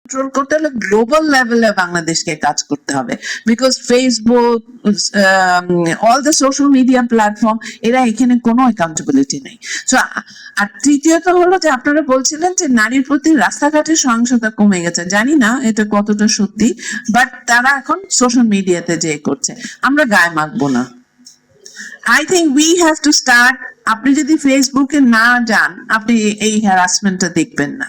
Control করতে হলে global লেভেলে বাংলাদেশকে কাজ করতে হবে, because Facebook, all the social media platform, এরা এখানে কোনো অ্যাকাউন্টেবিলিটি নেই। সো আর তৃতীয়ত হলো যে আপনারা বলছিলেন যে নারীর প্রতি রাস্তাঘাটের সহিংসতা কমে গেছে, জানি না এটা কতটা সত্যি, বাট তারা এখন সোশ্যাল মিডিয়াতে যে করছে, আমরা গায়ে মাখবো না। I think we have to start. আপনি যদি ফেসবুকে না যান, আপনি এই হ্যারাসমেন্টটা দেখবেন না।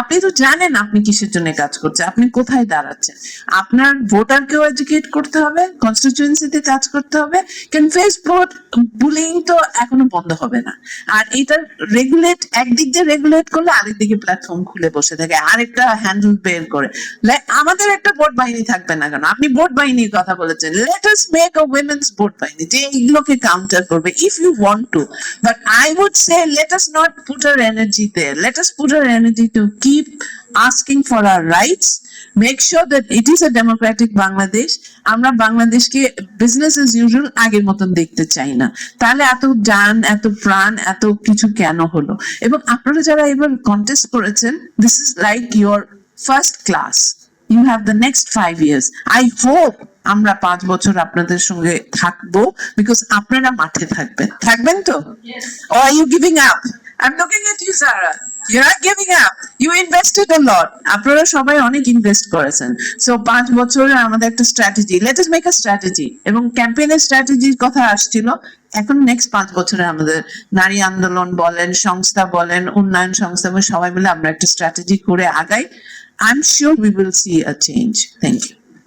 আপনি তো জানেন আপনি কিসের জন্য কাজ করছেন, আপনি কোথায় দাঁড়াচ্ছেন। আপনার ভোটারকেও এডুকেট করতে হবে, কনস্টিটিউয়েন্সিতে কাজ করতে হবে, কারণ ফেসবুক বুলিং তো এখনো বন্ধ হবে না। আর এটা রেগুলেট, একদিক দিয়ে রেগুলেট করলে আরেক দিকে প্ল্যাটফর্ম খুলে বসে থাকে, আরেকটা হ্যান্ডেল বের করে। আমাদের একটা ভোট বাহিনী থাকবে না কেন? আপনি ভোট বাহিনীর কথা বলেছেন, let us make a women's vote বাহিনী যে এইগুলোকে কাউন্টার করবে, if you want to. But I would say, let us not put our energy there. Let us put our energy to keep asking for our rights. Make sure that it is a democratic Bangladesh. আমরা বাংলাদেশকে business as usual আগের মতন দেখতে চাই না। তাহলে এত জান, এত প্রাণ, এত কিছু কেন হলো? এবং আপনারা যারা এবার কন্টেস্ট করেছেন, this is like your first class. You have the next 5 years. I hope আমরা 5 বছর আপনাদের সঙ্গে থাকবো, বিকজ আপনারা মাঠে থাকবেন তো? Or are you giving up? I'm looking at you, Sarah. You're not giving up. You invested a lot. আপনারা সবাই অনেক ইনভেস্ট করেছেন। সো 5 বছরে আমাদের একটা স্ট্র্যাটেজি, লেট আস মেক আ স্ট্র্যাটেজি। এবং ক্যাম্পেইনের স্ট্র্যাটেজির কথা আসছিল, এখন নেক্সট 5 বছরে আমাদের নারী আন্দোলন বলেন, সংস্থা বলেন, উন্নয়ন সংস্থা বলেন, সবাই মিলে আমরা একটা স্ট্র্যাটেজি করে আগাই। I'm sure we will see a change. Thank you.